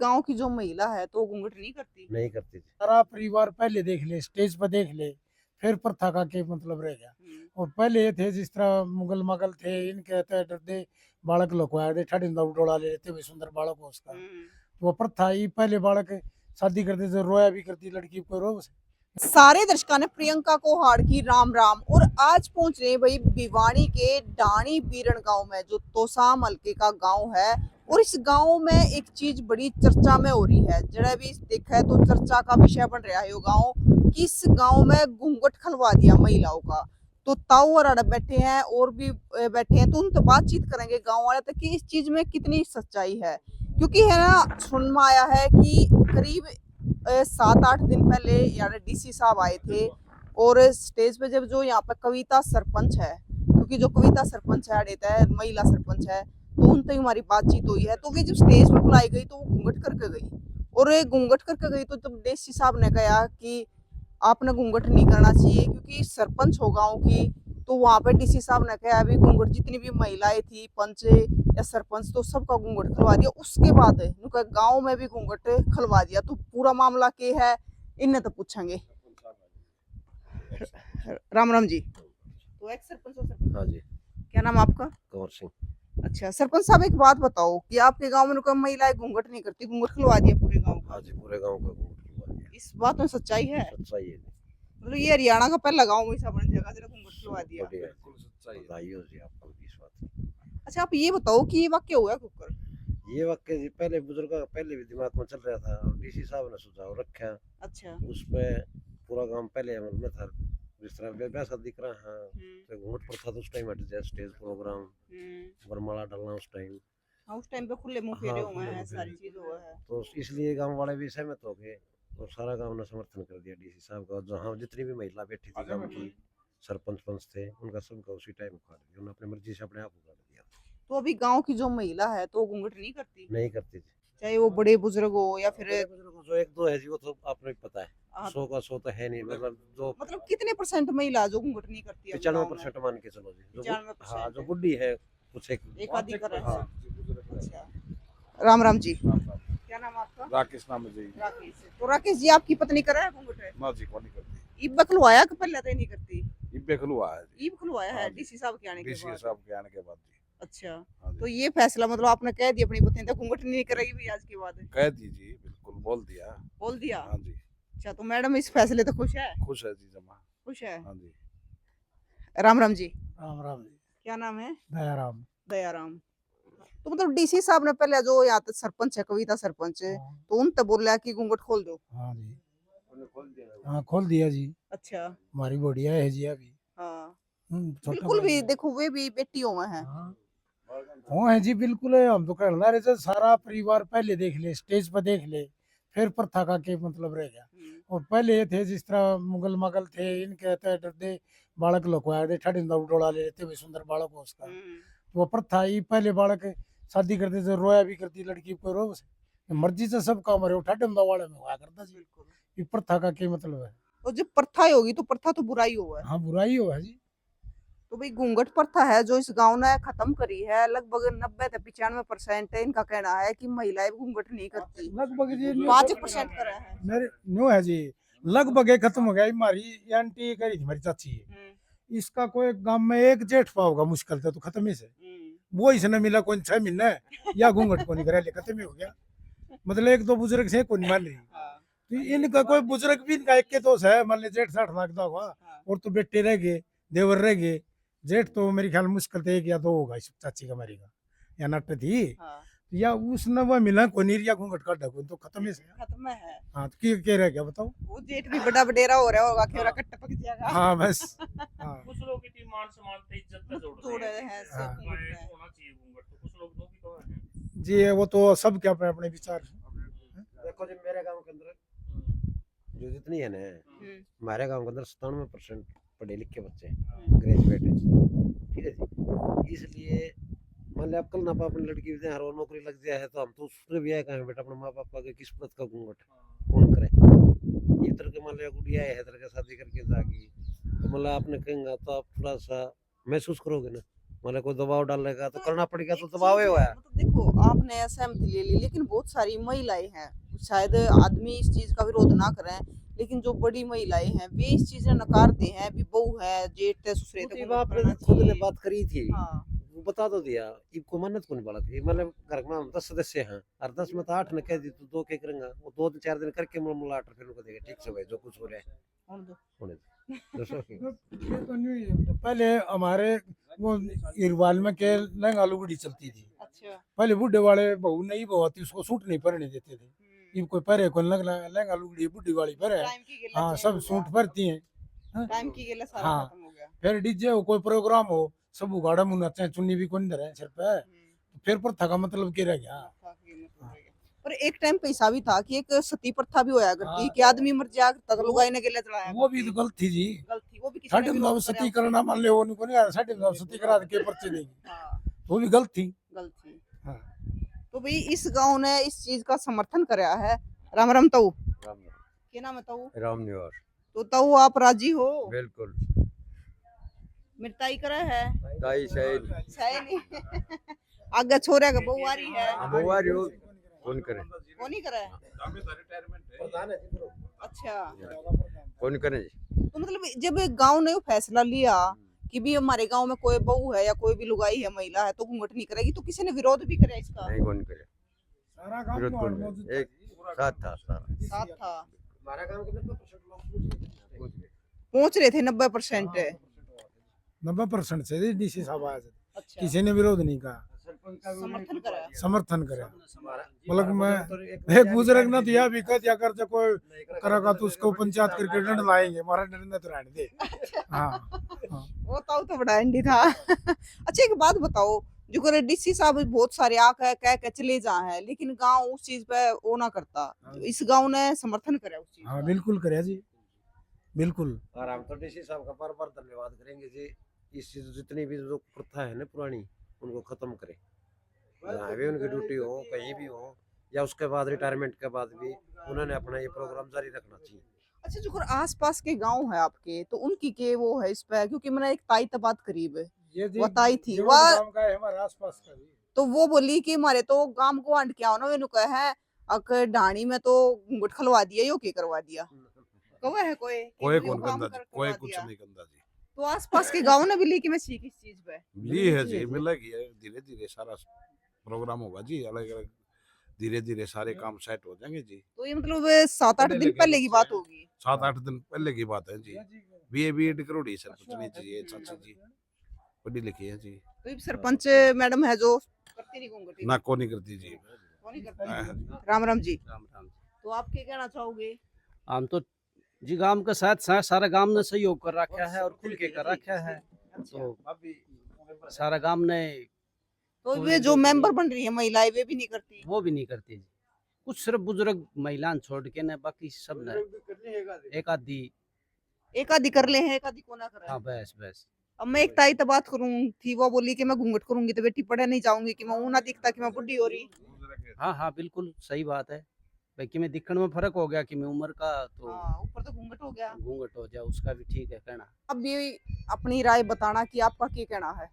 गांव की जो महिला है तो वो घूंघट नहीं करती? नहीं करती थी। सारा परिवार पहले देख ले, स्टेज पर देख ले, फिर प्रथा का के मतलब रह गया। और पहले ये थे जिस तरह मुगल मगल थे, इनके तहत डरते बालक लोग आए थे, ठंडी डोला ले लेते हुए सुंदर बालक हो उसका। तो वो प्रथा ही पहले बालक शादी करते थे, रोया भी करती लड़की को रो। सारे दर्शकों ने प्रियंका को हाड़ की राम राम। और आज पहुंच रहे भाई भिवानी के डाणी बीरण गांव में, जो तोसाम हल्के का गांव है। और इस गांव में एक चीज बड़ी चर्चा में हो रही है, जरा भी देखा है तो चर्चा का विषय बन रहा है। ये गांव कि इस गांव में घूंघट खलवा दिया महिलाओं का। तो ताऊ और अड़ब बैठे हैं और भी बैठे हैं, तो उन तो बातचीत करेंगे गांव वाले तक कि इस चीज में कितनी सच्चाई है। क्योंकि है ना, सुन में आया है कि करीब 7-8 दिन पहले यार डीसी साहब आए थे और स्टेज पे जब जो यहाँ पे कविता सरपंच है, क्योंकि जो कविता सरपंच है देता है महिला सरपंच है, तो उनसे हमारी बातचीत हुई है। तो वे जब स्टेज पे बुलाई गई तो वो घूंघट करके गई। और ये घूंघट करके गई तो जब डीसी साहब ने कहा कि आपने घूंघट नहीं करना चाहिए क्योंकि सरपंच हो गाँव की, तो वहां पे डीसी साहब ने कहा अभी घूंघट जितनी भी महिलाएं थी, पंच या सरपंच, तो सबका घूंघट खलवा दिया। उसके बाद गांव में भी घूंघट खलवा दिया। तो पूरा मामला के है इन्हें तो पूछेंगे। राम राम जी। तो एक सरपंच हो सरपंच? हाँ जी। क्या नाम आपका? कंवर सिंह। अच्छा सरपंच साहब, एक बात बताओ कि आपके गांव में कोई महिलाएं घूंघट नहीं करती, घूंघट खलवा दिया पूरे गांव का? हाँ जी, पूरे गांव का घूंघट खुलवा दिया। इस बात में सच्चाई है? सच्चाई है। मतलब ये हरियाणा का पहला गाँव ऐसा बन जाएगा जरा घूंघट खलवा दिया? बिल्कुल सच्चाई है। बधाई हो जी आपको इस बात की। अच्छा आप ये बताओ कि ये वाक्य हुआ कुकर? ये वाक्य जी पहले बुजुर्गों का पहले भी दिमाग में चल रहा था और डीसी साहब ने सुझाव रखा। अच्छा। उस पे पूरा गांव पहले अमल में था। जिस तरह ब्याह शादी करा हाँ तो घूंघट प्रथा तो उस टाइम हट जाए, स्टेज प्रोग्राम वरमाला डालना उस टाइम। हाँ उस टाइम पे खुले मुंह फेरे हुए हैं, सारी चीज हुआ है। तो इसलिए गांव वाले भी सहमत हो गए और सारा गांव ने समर्थन कर दिया डीसी साहब का। जहाँ जितनी भी महिला बैठी थी गांव की, सरपंच पंच थे, उनका सबका उसी टाइम उखाड़ दिया। उन्होंने अपनी मर्जी से अपने आप उखाड़ दिया। तो अभी गांव की जो महिला है तो घूंघट नहीं करती? नहीं करती थी। चाहे वो बड़े बुजुर्ग हो या फिर जो एक दो है जी, वो तो आपको भी पता है, 100 का 100 तो है नहीं। मतलब कितने परसेंट महिला जो घूंघट नहीं करती है? 95% मान के चलो जी। 95%। हाँ, जो बुढ़ी है कुछ एक आधी कर रहा है। हाँ। अच्छा राम राम जी। क्या नाम आपका? राकेश नाम है जी। राकेश। तो राकेश जी आपकी पत्नी कर रहा है घूंघट? है ना जी, कौन नहीं करती। ईब खुलवाया कि पहले तो नहीं करती? इब्बे खुलवा है जी। ईब खुलवाया है हाँ जी। डीसी साहब के आने के डीसी बाद? साहब के आने के बाद जी। अच्छा हाँ तो जी। ये फैसला मतलब आपने कह दिया अपनी पत्नी तो घूंघट नहीं करेगी भी आज के बाद? कह दीजिए, बिल्कुल बोल दिया। बोल दिया? हाँ जी। अच्छा तो मैडम इस फैसले तो खुश है? खुश है जी जमा। खुश है। हाँ जी। राम राम जी। राम राम जी। क्या नाम है? दयाराम। दयाराम। तो मतलब डीसी साहब ने पहले जो यहाँ तक सरपंच है, कविता सरपंच है, तो उन तक बोला कि घूंघट खोल दो। हाँ जी। हाँ खोल दिया जी। अच्छा। हमारी बढ़िया है जी अभी। हाँ छोटा बिल्कुल भाई भी है। देखो वे भी बेटियों में है। हाँ हाँ है जी, बिल्कुल है। हम तो कहना रहे थे सारा परिवार पहले देख ले, स्टेज पर देख ले, फिर प्रथा का के मतलब रह गया। और पहले ये थे जिस तरह मुगल मगल थे, इनके तहत डरते बालक लोग आए थे, ठंडी डोला ले लेते हुए सुंदर बालक हो उसका। तो वो प्रथा ही पहले बालक शादी करते थे, रोया भी करती लड़की को रो। मर्जी से सब काम रहे ठंडे वाले में हुआ करता जी। ये प्रथा का क्या मतलब है? और जब प्रथा होगी तो प्रथा तो बुराई हुआ है। हाँ बुराई हो है जी। तो भाई घूंघट प्रथा है जो इस गांव ने खत्म करी है, लगभग 90 से 95% इनका कहना है कि महिलाएं घूंघट नहीं करती। लगभग जी 5% कर है। मेरे न्यू है जी, लगभग ये खत्म हो गया। हमारी आंटी करी थी, हमारी चाची है, इसका कोई गांव में एक जेठ पाओगा मुश्किल से तो खत्म ही से। वो इसने मिला कोई 6 महीने या घूंघट को नहीं करा ले, खत्म ही हो गया। मतलब एक दो बुजुर्ग से कोई नहीं मान रही। तो इनका कोई बुजुर्ग भी इनका 21 है, मान लीजिए जेठ 60 लाख का होगा। और तो बेटे रह गए, देवर रह गए, जेठ तो मेरे ख्याल मुश्किल से 1 या 2 होगा इस चाची का मरी का, या नट थी। या उसने वो मिला को नहीं, या घूंघट का ढक तो खत्म ही से खत्म है। हाँ तो क्या रह गया बताओ? वो जेठ भी बड़ा बडेरा हो रहा होगा, खेरा कट्टा पक जाएगा। हाँ बस। हाँ कुछ लोग इतनी मान सम्मान पे इज्जत पे जोड़ रहे हैं हाँ। होना चाहिए घूंघट, तो कुछ लोग भी तो हैं। जी वो तो सब क्या अपने अपने विचार। देखो जी, मेरे गांव के अंदर जो जितनी है ना, हमारे गांव के अंदर 97% पढ़े लिखे बच्चे ग्रेजुएट है, ठीक है जी। इसलिए मान लिया आप कल ना अपनी लड़की भी हर और नौकरी लग जाए है तो हम तो उसके भी आए कहें बेटा अपने माँ बाप का किस प्रत का घूंघट कौन करे। इधर के मान लिया गुड़िया है, इधर के शादी करके जागी तो मतलब आपने कहेंगे तो आप थोड़ा सा महसूस करोगे ना मतलब कोई दबाव डालेगा तो करना पड़ेगा, तो दबाव ही हुआ है। मतलब देखो आपने सहमति ले ली, लेकिन बहुत सारी महिलाएं हैं, शायद आदमी इस चीज का विरोध ना करें, लेकिन जो बड़ी महिलाएं हैं वे इस चीज ने नकारते हैं भी बहू है, जेठ है, ससुर है, तो खुद घूंघट आपने करना खुद ने चाहिए। बात करी थी, हाँ वो बता तो दिया, इनको मन्नत कौन बोला थी, मतलब घर में हम 10 सदस्य हैं और 10 में तो 8 ने कह दी तो 2 क्या करेंगे, वो 2-4 दिन करके मुलाट फिर उनको देगा, ठीक से भाई जो कुछ हो रहा है होने दो। होने दो। दसो ये तो नहीं है। पहले हमारे वो इरवाल में के लहंगा लुगड़ी चलती थी। अच्छा पहले बुढ़े वाले बहू नहीं बहुती उसको सूट नहीं पहनने देते थे। ये कोई पहरे को लहंगा लुगड़ी बुढ़ी वाली पहरे। टाइम की गिला हाँ चेंज सब हो सूट गया। पहनती हैं। हाँ? टाइम की गिला सारा हाँ। खत्म हो गया। फिर डीजे हो कोई प्रोग्राम हो सब उगाड़ा मुँह नचे चुन्नी भी कौन धरे सिर पे। फिर प्रथा का मतलब क्या रह गया। पर एक टाइम पे ऐसा भी था कि एक सती प्रथा भी होया करती हाँ। कि आदमी मर जाया करता था, लुगाई ने गिला चढ़ाया वो भी तो गलत थी जी। गलती, वो भी किसी साढ़े ने नौ विरोध सती करा। करना मान ले वो नहीं कोनी यार साढ़े नौ सती करा के पर्चे देगी। हाँ, वो भी गलत थी। गलती। हाँ। तो भाई इस गांव ने इस चीज का समर्थन कराया है। राम राम ताऊ, क्या नाम है ताऊ? राम निवास तो ताऊ आप राजी हो? बिल्कुल मिरताई करा है दाई सही सही नहीं आगे छोरे का बहू आ रही है, कौन करे वो नहीं करा है। अच्छा कौन करे तो मतलब जब गांव ने वो फैसला लिया कि भी हमारे गांव में कोई बहू है या कोई भी लुगाई है, महिला है, तो घूंघट नहीं करेगी, तो किसी ने विरोध भी करे इसका? नहीं कौन करे सारा काम विरोध तो कौन मौजूद करे, एक साथ था सारा साथ था, हमारा गांव के 90% पहुंच रहे थे 90%। 90% से डीसी साहब आए थे। अच्छा किसी ने विरोध नहीं कहा समर्थन करा। समर्थन करे। मतलब मैं एक बुजुर्ग ने दिया भी कह दिया कर जो कोई करेगा तो उसको पंचायत करके दंड लाएंगे हमारा दंड तो रहने दे। हाँ हाँ। वो ताऊ तो बड़ा एंडी था अच्छा एक बात बताओ, जो करे डीसी साहब बहुत सारे आके कह के चले जा है, लेकिन गांव उस चीज पे वो ना करता, तो इस गांव ने समर्थन करे उस चीज हाँ का। बिल्कुल करे जी बिल्कुल। और हम तो डीसी साहब का बार बार धन्यवाद करेंगे जी, इस चीज जितनी भी जो प्रथा है ना पुरानी उनको खत्म करे, जहाँ भी उनकी ड्यूटी हो कहीं भी हो या उसके बाद रिटायरमेंट के बाद भी उन्होंने अपना ये प्रोग्राम जारी रखना चाहिए। अच्छा जो आस पास के गांव है आपके, तो उनकी के वो है इस पे, क्योंकि मैंने एक ताई तबात करीब है ये जी बताई थी ये वह, गांव का है हमारे आसपास का भी। तो वो बोली कि हमारे तो गांव को आंट क्या हो ना वेनु कहे है अक डाणी में तो घूंघट खलवा दिया, यो के करवा दिया कवा है कोई कि कोई यो कौन काम गंदा कर जी, कोई करवा कुछ दिया। नहीं गंदा जी। तो आसपास के गांव ने भी ली कि मैं सीख इस चीज पे। ली है जी, मिलेगी धीरे धीरे सारा प्रोग्राम होगा जी, अलग अलग धीरे धीरे सारे काम सेट हो जाएंगे जी। तो ये मतलब 7-8 दिन पहले की बात होगी। 7-8 दिन पहले की बात है जी। बीए करोड़ी सर कुछ नहीं चाहिए चाची जी, पढ़ी लिखी है जी। तो ये सरपंच मैडम है जो करती नहीं घूंघट, ना को नहीं करती जी। वो नहीं करती। हाँ, राम राम जी, राम राम। तो आप क्या कहना चाहोगे? हम तो जी गांव के साथ साथ सारा गांव ने सहयोग कर रखा है और खुल के कर रखा है, तो सारा गांव ने तो वे जो मेंबर बन रही है महिलाएं वे भी नहीं करती? वो भी नहीं करती जी, कुछ सिर्फ बुजुर्ग महिलाएं छोड़ के ने बाकी सब ने एक आधी कर ले हैं, एक आधी को ना करे। हाँ बस बस। अब मैं एक ताई तो बात करूं थी, वो बोली कि मैं घूंघट करूंगी तो बेटी पढ़े नहीं जाऊंगी, कि मैं ऊँ ना दिखता कि मैं बुढ़ी हो रही। हाँ हाँ बिल्कुल सही बात है भाई, कि मैं दिखने में फर्क हो गया कि मैं उम्र का तो हाँ ऊपर तो घूंघट हो गया। घूंघट हो जाए उसका भी ठीक है कहना। अब भी अपनी राय बताना कि आपका क्या कहना है।